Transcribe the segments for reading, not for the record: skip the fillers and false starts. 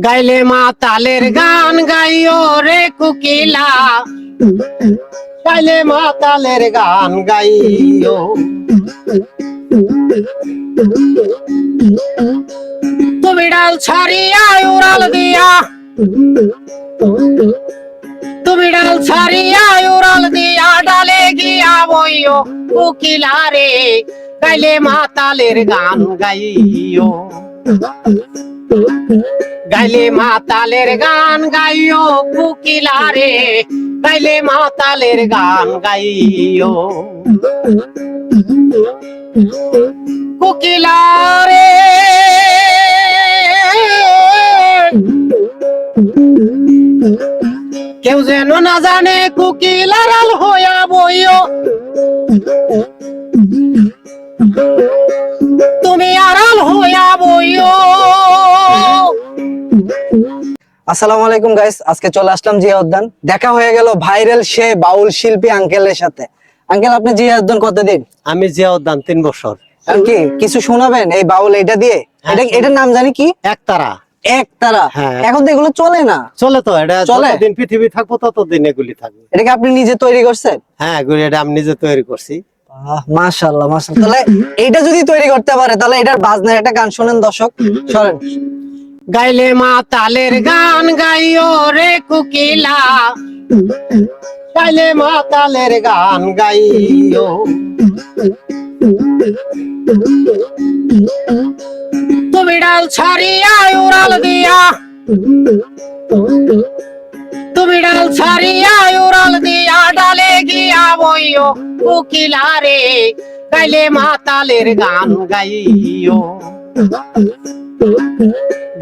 গাইলে মাতালের গান গাইও রে কুকিলা, গাইলে মাতালের গান গাইও। তুমি ডাল ছাড়িয়া উড়াল দিয়া, তুমি ডাল ছাড়িয়া উড়াল দিয়া ডালে গিয়া বইও কুকিলা রে, গাইলে মাতালের গান গাইও। গাইলে মাতালের গান গাইও কুকিলা রে, গাইলে মাতালের গান গাইও। কুকিলা রে কেউ যেন না জানে কুকিলার আল হইয়া বইও, তুমি আড়াল হইয়া বইও। আসসালামু আলাইকুম গাইস, আজকে চলে আসলাম জিয়া উদ্যান। দেখা হয়ে গেল ভাইরাল সে বাউল শিল্পী আঙ্কেলের সাথে। আঙ্কেল, আপনি জিয়া উদ্যান কতদিন? আমি জিয়া উদ্যান 3 বছর। আর কি কিছু শোনাবেন এই বাউল এটা দিয়ে? এটার নাম জানি কি? একতারা। একতারা। এখন তো এগুলো চলে না। চলে তো, এটা চলে? যতদিন পৃথিবী থাকবো ততদিন এগুলি থাকবে। এটা কি আপনি নিজে তৈরি করছেন? হ্যাঁ, এগুলি এটা আমি নিজে তৈরি করছি। মাশাআল্লাহ মাশাআল্লাহ। তাহলে এইটা যদি তৈরি করতে পারে তাহলে এটার বাজনার একটা গান শোনেন দর্শক, শোনেন। গাইলে মাতালের গান গাইও রে কুকিলা, গাইলে মাতালের গান গাইও। তুমি ডাল ছাড়িয়া উড়াল দিয়া, তুমি ডাল ছাড়িয়া উড়াল দিয়া ডালে গিয়া বইও কুকিলা রে, গাইলে মাতালের গান গাইও।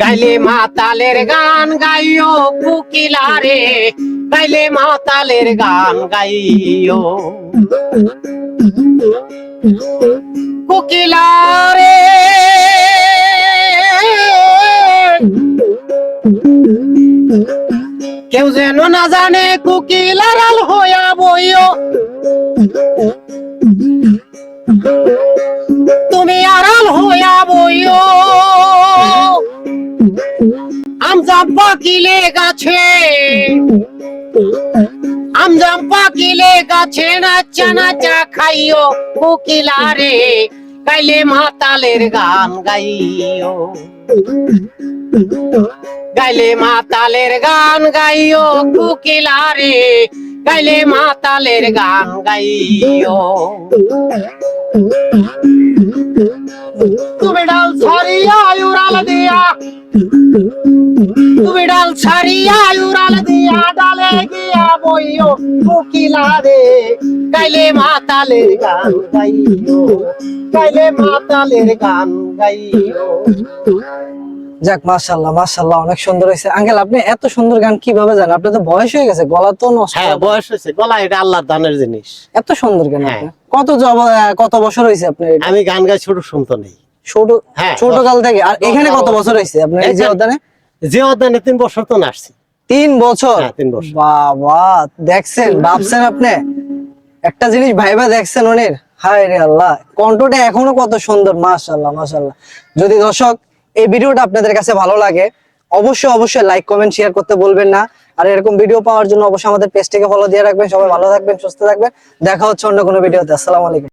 গাইলে মাতালের গান গাইও কুকিলা রে, গাইলে মাতালের গান গাইও। কুকিলা রে কেউ যেন না জানে কুকিলার আল হইয়া বইও, তুমি আড়াল হইয়া বইও। আমজাম পাকিলে গাছে, আমজাম পাকিলে গাছে নাচা নাচা খাইও কুকিলা রে, গাইলে মাতালের গান গাইও। গাইলে মাতালের গান গাইও কুকিলা রে, গাইলে মাতালের গান গাইও। তুমি ডাল ছাড়িয়া উড়াল দিয়া, তুমি ডাল ছাড়িয়া উড়াল দিয়া ডালে গিয়া বইও কুকিলা রে, গাইলে মাতালের গান গাইও, গাইলে মাতালের গান গাইও। যাক, মাশাআল্লাহ মাশাআল্লাহ, অনেক সুন্দর হয়েছে। আঙ্কেল, আপনি এত সুন্দর গান কিভাবে জানেন? আপনার তো বয়স হয়ে গেছে, গলা তো নষ্ট। হ্যাঁ, বয়স হয়েছে, গলা এটা আল্লাহর দানের জিনিস। এত সুন্দর গান। কত বছর হয়েছে আপনার? আমি গান গাই ছোট শুনতো নেই, ছোট কাল থেকে। আর এখানে কত বছর হয়েছে আপনার এই জিয়া উদ্যানে? জিয়া উদ্যানে 3 বছর তো আসছি। 3 বছর? হ্যাঁ, 3 বছর। বাবা, দেখছেন, ভাবছেন আপনি একটা জিনিস ভাইবা দেখছেন ওনের। হায় রে আল্লাহ, কণ্ঠটা এখনো কত সুন্দর। মাশাআল্লাহ মাশাআল্লাহ। যদি দর্শক এই ভিডিওটা আপনাদের কাছে ভালো লাগে অবশ্যই লাইক কমেন্ট শেয়ার করতে বলবেন না। আর এরকম ভিডিও পাওয়ার জন্য অবশ্যই আমাদের পেজটিকে ফলো দিয়ে রাখবেন। সবাই ভালো থাকবেন, সুস্থ থাকবেন। দেখা হচ্ছে অন্য কোনো ভিডিওতে। আসসালামু আলাইকুম।